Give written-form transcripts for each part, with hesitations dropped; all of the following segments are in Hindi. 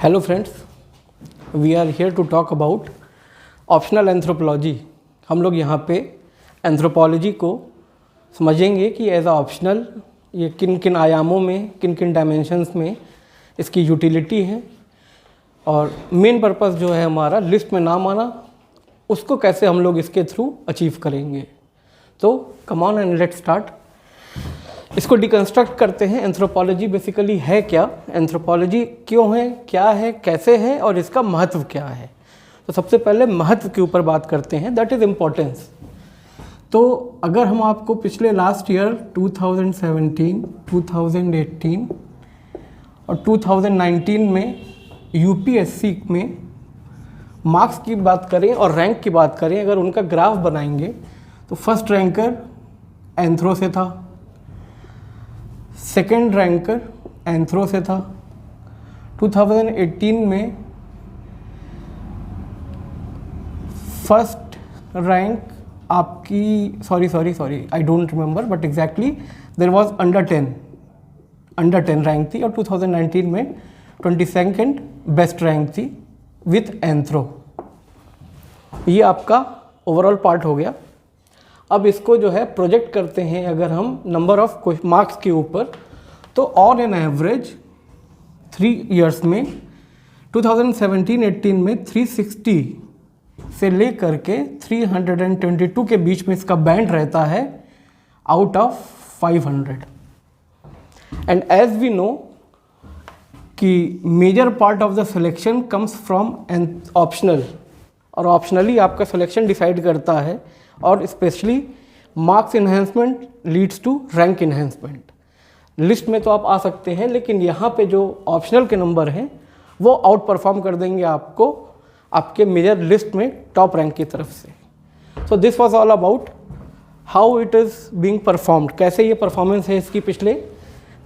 Hello friends, we are here to talk about optional anthropology. हम लोग यहाँ पे एंथ्रोपोलॉजी को समझेंगे कि एज अ ऑप्शनल ये किन किन आयामों में, किन किन डायमेंशंस में इसकी यूटिलिटी है, और मेन पर्पस जो है हमारा लिस्ट में नाम आना, उसको कैसे हम लोग इसके थ्रू अचीव करेंगे। तो come on and let's start. इसको डिकंस्ट्रक्ट करते हैं। एंथ्रोपोलॉजी बेसिकली है क्या, एंथ्रोपोलॉजी क्यों है, क्या है, कैसे है और इसका महत्व क्या है। तो सबसे पहले महत्व के ऊपर बात करते हैं, दैट इज़ इम्पोर्टेंस। तो अगर हम आपको पिछले लास्ट ईयर 2017, 2018 और 2019 में यूपीएससी में मार्क्स की बात करें और रैंक की बात करें, अगर उनका ग्राफ बनाएंगे तो फर्स्ट रैंकर एंथ्रो से था, सेकेंड रैंकर एंथ्रो से था। 2018 में फर्स्ट रैंक आपकी sorry I don't remember, but exactly there was under 10 rank थी, और 2019 में 22nd बेस्ट रैंक थी विथ एंथ्रो। ये आपका ओवरऑल पार्ट हो गया। अब इसको जो है प्रोजेक्ट करते हैं अगर हम नंबर ऑफ मार्क्स के ऊपर, तो ऑन एन एवरेज 3 इयर्स में 2017-18 में 360 से लेकर के 322 के बीच में इसका बैंड रहता है out of 500। And as we know कि major part of the selection comes from an optional, और ऑप्शनली आपका सिलेक्शन डिसाइड करता है, और specially marks enhancement leads to rank enhancement. List में तो आप आ सकते हैं, लेकिन यहाँ पे जो ऑप्शनल के नंबर हैं वो आउट परफॉर्म कर देंगे आपको आपके मेजर लिस्ट में टॉप रैंक की तरफ से। So this was all about how it is being performed, कैसे ये परफॉर्मेंस है इसकी पिछले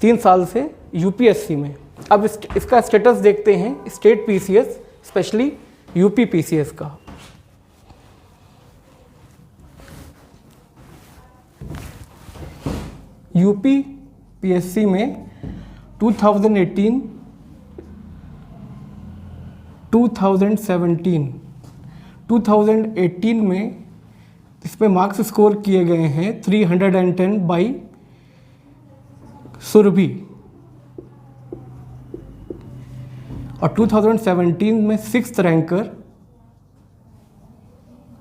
3 साल से यूपीएससी में। अब इसका स्टेटस देखते हैं state PCS, specially UP PCS का। यूपी पीएससी में 2018, 2017, 2018 में इस पे मार्क्स स्कोर किए गए हैं 310 बाई सुरभि, और 2017 में 6th रैंकर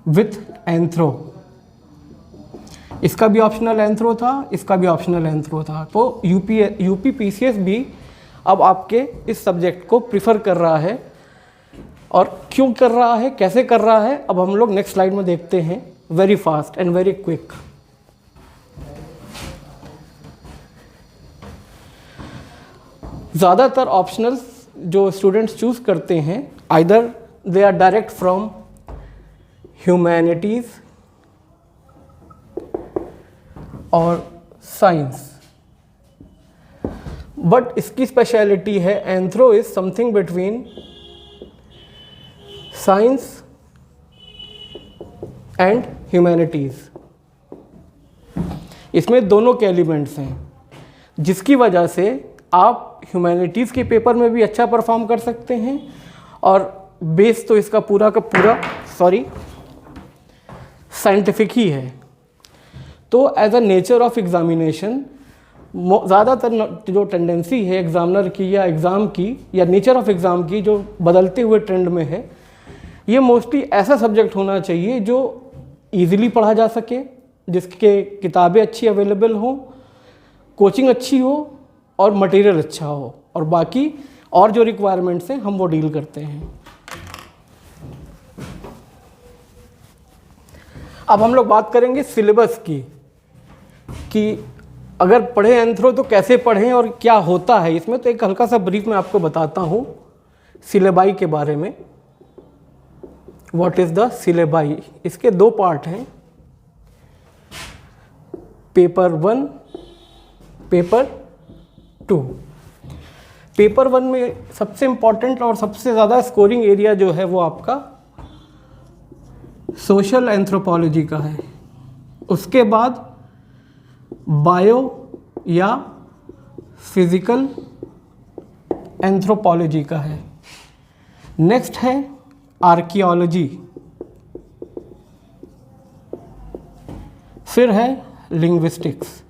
विथ एंथ्रो। इसका भी ऑप्शनल एंथ्रो था, इसका भी ऑप्शनल एंथ्रो था। तो यूपी पीसीएस भी अब आपके इस सब्जेक्ट को प्रिफर कर रहा है, और क्यों कर रहा है, कैसे कर रहा है, अब हम लोग नेक्स्ट स्लाइड में देखते हैं, very fast and very quick. ज़्यादातर ऑप्शनल्स जो स्टूडेंट्स चूज करते हैं, either they are direct from humanities और साइंस, बट इसकी स्पेशलिटी है anthro is something between science and humanities. इसमें दोनों के एलिमेंट्स हैं, जिसकी वजह से आप ह्यूमैनिटीज़ के पेपर में भी अच्छा परफॉर्म कर सकते हैं, और बेस तो इसका पूरा का पूरा साइंटिफिक ही है। तो as a nature of examination, ज़्यादातर जो टेंडेंसी है एग्जामिनर की या एग्ज़ाम की या नेचर ऑफ एग्ज़ाम की, जो बदलते हुए ट्रेंड में है, ये मोस्टली ऐसा सब्जेक्ट होना चाहिए जो इजीली पढ़ा जा सके, जिसके किताबें अच्छी अवेलेबल हो, कोचिंग अच्छी हो और मटेरियल अच्छा हो, और बाकी और जो रिक्वायरमेंट्स हैं हम वो डील करते हैं। अब हम लोग बात करेंगे सिलेबस की, कि अगर पढ़े एंथ्रो तो कैसे पढ़ें और क्या होता है इसमें। तो एक हल्का सा ब्रीफ मैं आपको बताता हूँ सिलेबाई के बारे में। What is the syllabi? इसके 2 पार्ट हैं, पेपर 1, पेपर 2। पेपर 1 में सबसे इम्पॉर्टेंट और सबसे ज़्यादा स्कोरिंग एरिया जो है वो आपका सोशल एंथ्रोपोलॉजी का है। उसके बाद बायो या फिजिकल एंथ्रोपोलॉजी का है। नेक्स्ट है आर्कियोलॉजी, फिर है लिंग्विस्टिक्स।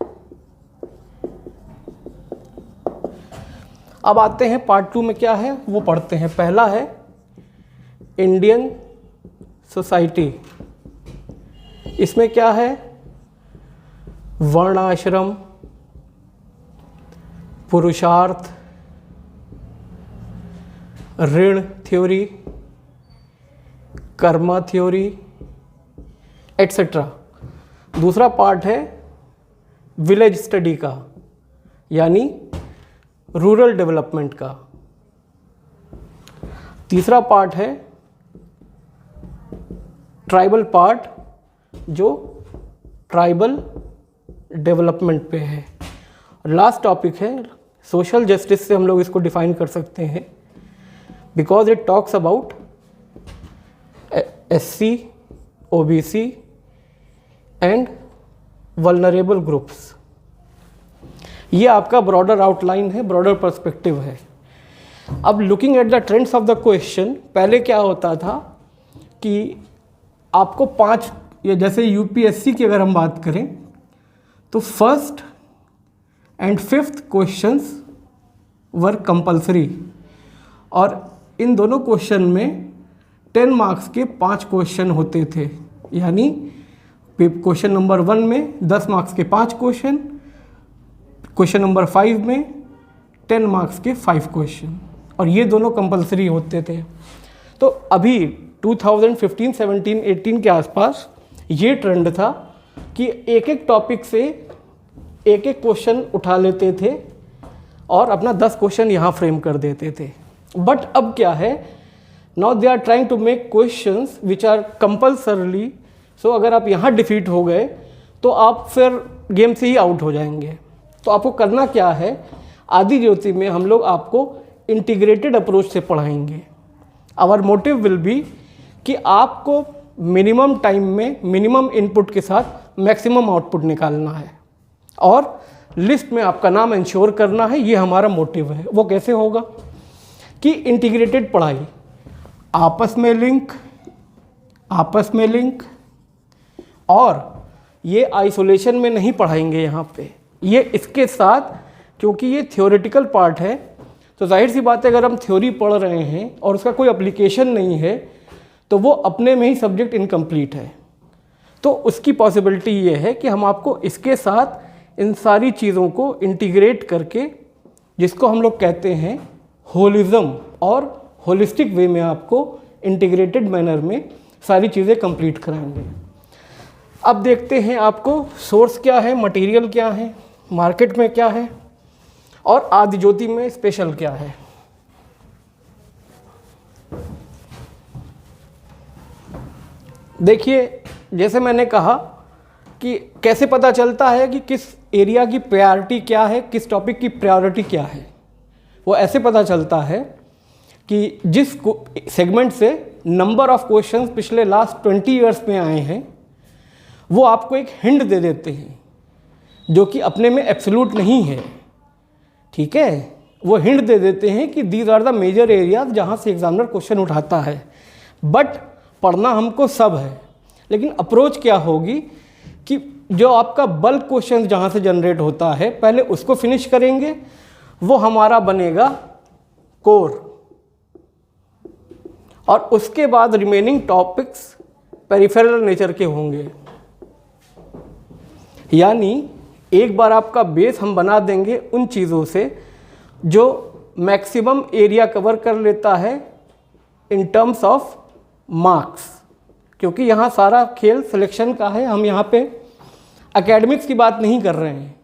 अब आते हैं पार्ट 2 में क्या है वो पढ़ते हैं। पहला है इंडियन सोसाइटी। इसमें क्या है, वर्णाश्रम, पुरुषार्थ, ऋण थ्योरी, कर्मा थ्योरी एट्सेट्रा। दूसरा पार्ट है विलेज स्टडी का, यानी रूरल डेवलपमेंट का। तीसरा पार्ट है ट्राइबल पार्ट, जो ट्राइबल डेवलपमेंट पे है। लास्ट टॉपिक है सोशल जस्टिस, से हम लोग इसको डिफाइन कर सकते हैं because it talks about SC, OBC and vulnerable groups. ये आपका ब्रॉडर आउटलाइन है, ब्रॉडर पर्सपेक्टिव है। अब looking at the trends of the question, पहले क्या होता था कि आपको 5, या जैसे UPSC की अगर हम बात करें तो first and fifth questions were compulsory, और इन दोनों क्वेश्चन में 10 मार्क्स के 5 क्वेश्चन होते थे। यानी क्वेश्चन नंबर 1 में 10 मार्क्स के 5 क्वेश्चन, क्वेश्चन नंबर 5 में 10 मार्क्स के 5 क्वेश्चन, और ये दोनों कंपलसरी होते थे। तो अभी 2015, 17, 18 के आसपास ये ट्रेंड था कि एक एक टॉपिक से एक एक क्वेश्चन उठा लेते थे और अपना 10 क्वेश्चन यहाँ फ्रेम कर देते थे। बट अब क्या है, now they are trying to make questions which are compulsorily. So अगर आप यहाँ डिफीट हो गए तो आप फिर गेम से ही आउट हो जाएंगे। तो आपको करना क्या है, आदि ज्योति में हम लोग आपको इंटीग्रेटेड अप्रोच से पढ़ाएंगे। आवर मोटिव विल बी कि आपको मिनिमम टाइम में मिनिमम इनपुट के साथ मैक्सिमम आउटपुट निकालना है और लिस्ट में आपका नाम इंश्योर करना है। ये हमारा मोटिव है। वो कैसे होगा कि इंटीग्रेटेड पढ़ाई, आपस में लिंक, और ये आइसोलेशन में नहीं पढ़ाएंगे यहाँ पे, ये इसके साथ, क्योंकि ये थ्योरेटिकल पार्ट है। तो जाहिर सी बात है अगर हम थ्योरी पढ़ रहे हैं और उसका कोई एप्लीकेशन नहीं है तो वो अपने में ही सब्जेक्ट इनकम्प्लीट है। तो उसकी पॉसिबिलिटी ये है कि हम आपको इसके साथ इन सारी चीज़ों को इंटीग्रेट करके, जिसको हम लोग कहते हैं होलिज्म, और होलिस्टिक वे में आपको इंटीग्रेटेड मैनर में सारी चीज़ें कंप्लीट कराएंगे। अब देखते हैं आपको सोर्स क्या है, मटेरियल क्या है, मार्केट में क्या है, और आदि ज्योति में स्पेशल क्या है। देखिए, जैसे मैंने कहा कि कैसे पता चलता है कि किस एरिया की प्रायोरिटी क्या है, किस टॉपिक की प्रायोरिटी क्या है। वो ऐसे पता चलता है कि जिस सेगमेंट से नंबर ऑफ क्वेश्चंस पिछले लास्ट 20 ईयर्स में आए हैं, वो आपको एक हिंट दे देते हैं, जो कि अपने में एब्सोल्यूट नहीं है। ठीक है, वो हिंट दे देते हैं कि these are the major areas जहाँ से एग्जामिनर क्वेश्चन उठाता है। बट पढ़ना हमको सब है, लेकिन अप्रोच क्या होगी कि जो आपका बल्क क्वेश्चन जहाँ से जनरेट होता है पहले उसको फिनिश करेंगे, वो हमारा बनेगा कोर, और उसके बाद रिमेनिंग टॉपिक्स पेरिफेरल नेचर के होंगे। यानी एक बार आपका बेस हम बना देंगे उन चीज़ों से जो मैक्सिमम एरिया कवर कर लेता है इन टर्म्स ऑफ मार्क्स, क्योंकि यहाँ सारा खेल सिलेक्शन का है। हम यहाँ पे एकेडमिक्स की बात नहीं कर रहे हैं।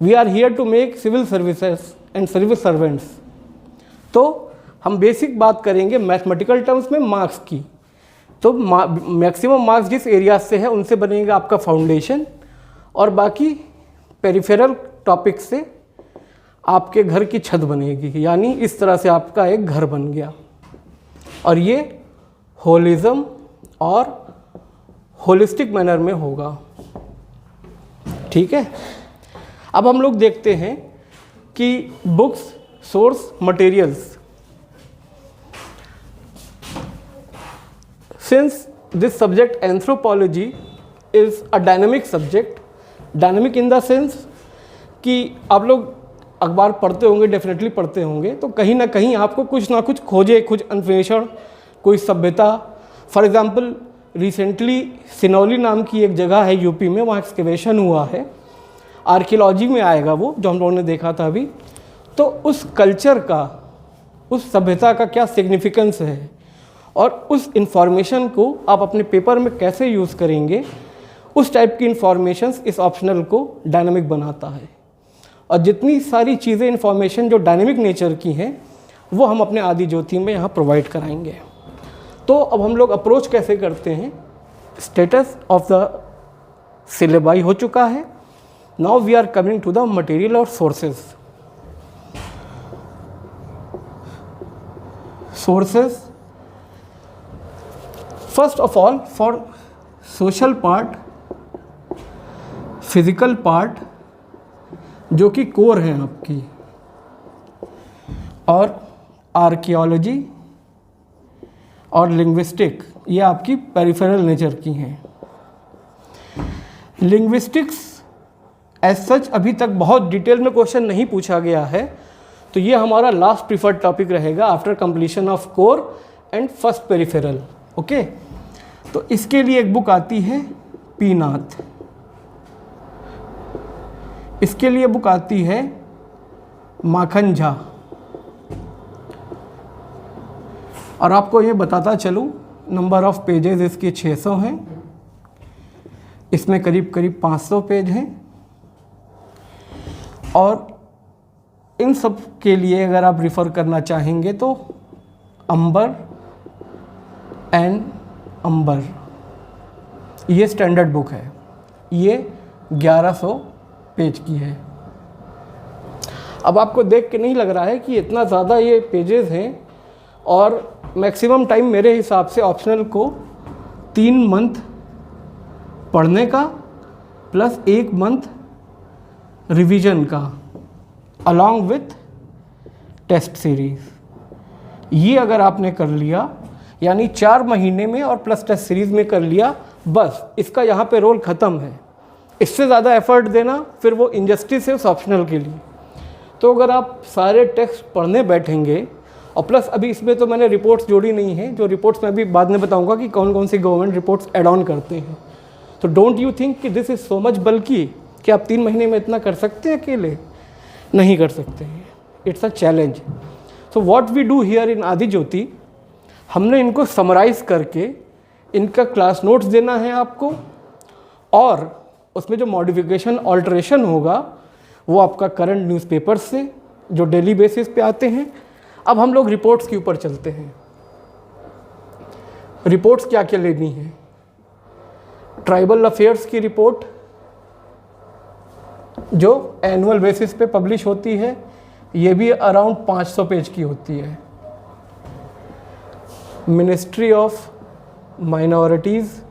We are here to make civil services and civil servants. तो हम बेसिक बात करेंगे मैथमेटिकल टर्म्स में मार्क्स की। तो मैक्सिमम मार्क्स जिस एरिया से है उनसे बनेगा आपका फाउंडेशन, और बाकी पेरिफेरल टॉपिक से आपके घर की छत बनेगी। यानी इस तरह से आपका एक घर बन गया, और ये होलिज्म और होलिस्टिक मैनर में होगा। ठीक है, अब हम लोग देखते हैं कि books, source, materials. Since this subject anthropology is a dynamic subject, dynamic in the sense कि आप लोग अखबार पढ़ते होंगे, डेफिनेटली पढ़ते होंगे, तो कहीं ना कहीं आपको कुछ ना कुछ खोजे, कुछ अन्वेषण, कोई सभ्यता। फॉर एग्ज़ाम्पल रिसेंटली सिनौली नाम की एक जगह है यूपी में, वहाँ एक्सकेवेशन हुआ है, आर्कियोलॉजी में आएगा वो, जो हम लोगों ने देखा था अभी। तो उस कल्चर का, उस सभ्यता का क्या सिग्निफिकेंस है और उस इंफॉर्मेशन को आप अपने पेपर में कैसे यूज़ करेंगे, उस टाइप की इंफॉर्मेशंस इस ऑप्शनल को डायनामिक बनाता है। और जितनी सारी चीज़ें इंफॉर्मेशन जो डायनेमिक नेचर की हैं वो हम अपने आदि ज्योति में यहाँ प्रोवाइड कराएंगे। तो अब हम लोग अप्रोच कैसे करते हैं, स्टेटस ऑफ द सिलेबाई हो चुका है। Now we are coming to the material और sources. Sources first of all for social part, physical part जो कि कोर हैं आपकी, और आर्कियोलॉजी और लिंग्विस्टिक ये आपकी पेरिफेरल नेचर की हैं। लिंग्विस्टिक्स एज सच अभी तक बहुत डिटेल में क्वेश्चन नहीं पूछा गया है, तो ये हमारा लास्ट प्रीफर्ड टॉपिक रहेगा after completion of core and first peripheral. Okay, तो इसके लिए एक बुक आती है पी नाथ, इसके लिए बुक आती है माखन झा। और आपको ये बताता चलूँ, नंबर ऑफ पेजेस इसके 600 हैं, इसमें करीब करीब 500 पेज हैं। और इन सब के लिए अगर आप रिफ़र करना चाहेंगे तो अंबर एंड अंबर, ये स्टैंडर्ड बुक है, ये 1100 पेज की है। अब आपको देख के नहीं लग रहा है कि इतना ज़्यादा ये पेजेस हैं, और मैक्सिमम टाइम मेरे हिसाब से ऑप्शनल को 3 मंथ पढ़ने का प्लस 1 मंथ रिवीजन का अलॉन्ग विथ टेस्ट सीरीज़। ये अगर आपने कर लिया, यानी 4 महीने में और प्लस टेस्ट सीरीज़ में कर लिया, बस इसका यहाँ पे रोल ख़त्म है। इससे ज़्यादा एफर्ट देना फिर वो इनजस्टिस है उस ऑप्शनल के लिए। तो अगर आप सारे टेक्स्ट पढ़ने बैठेंगे, और प्लस अभी इसमें तो मैंने रिपोर्ट्स जोड़ी नहीं है, जो रिपोर्ट्स मैं अभी बाद में बताऊंगा कि कौन कौन सी गवर्नमेंट रिपोर्ट्स ऐड ऑन करते हैं। तो डोंट यू थिंक कि दिस इज़ सो मच बल्कि कि आप 3 महीने में इतना कर सकते हैं अकेले? नहीं कर सकते हैं, it's a challenge. So what we do here in Aadi Jyoti, हमने इनको समराइज़ करके इनका क्लास नोट्स देना है आपको, और उसमें जो मॉडिफिकेशन ऑल्ट्रेशन होगा वो आपका करंट न्यूज़पेपर से जो डेली बेसिस पे आते हैं। अब हम लोग रिपोर्ट्स के ऊपर चलते हैं। रिपोर्ट्स क्या क्या लेनी है? ट्राइबल अफेयर्स की रिपोर्ट जो एनुअल बेसिस पे पब्लिश होती है, ये भी अराउंड 500 पेज की होती है। मिनिस्ट्री ऑफ माइनॉरिटीज़,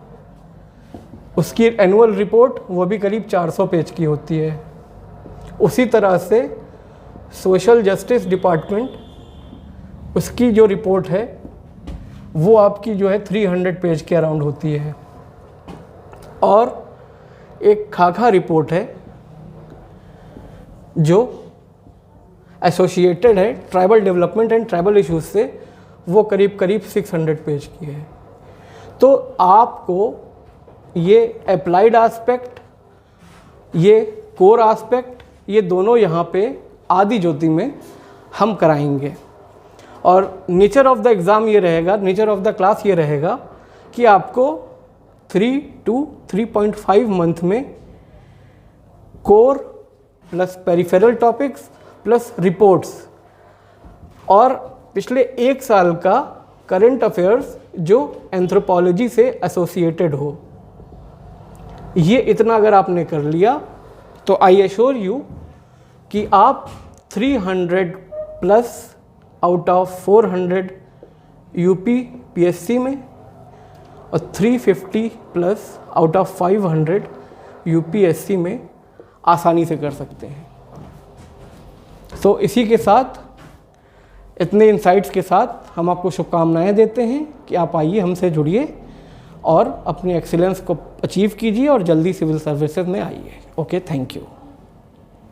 उसकी एनुअल रिपोर्ट वो भी करीब 400 पेज की होती है। उसी तरह से सोशल जस्टिस डिपार्टमेंट, उसकी जो रिपोर्ट है वो आपकी जो है 300 पेज के अराउंड होती है। और एक खाखा रिपोर्ट है जो एसोसिएटेड है tribal development and tribal issues से, वो करीब करीब 600 पेज की है। तो आपको ये अप्लाइड एस्पेक्ट, ये कोर एस्पेक्ट, ये दोनों यहाँ पे आदि ज्योति में हम कराएंगे। और नेचर ऑफ द एग्ज़ाम ये रहेगा, नेचर ऑफ द क्लास ये रहेगा कि आपको 3 to 3.5 मंथ में core plus peripheral topics plus reports और पिछले 1 साल का करंट अफेयर्स जो एंथ्रोपोलॉजी से एसोसिएटेड हो, ये इतना अगर आपने कर लिया तो आई एश्योर यू कि आप 300 plus out of 400 UP PSC में और 350 प्लस आउट ऑफ 500 यूपीएससी में आसानी से कर सकते हैं। तो इसी के साथ, इतने इंसाइट्स के साथ हम आपको शुभकामनाएं देते हैं कि आप आइए, हमसे जुड़िए और अपनी एक्सीलेंस को अचीव कीजिए और जल्दी सिविल सर्विसेज में आइए। Okay, thank you.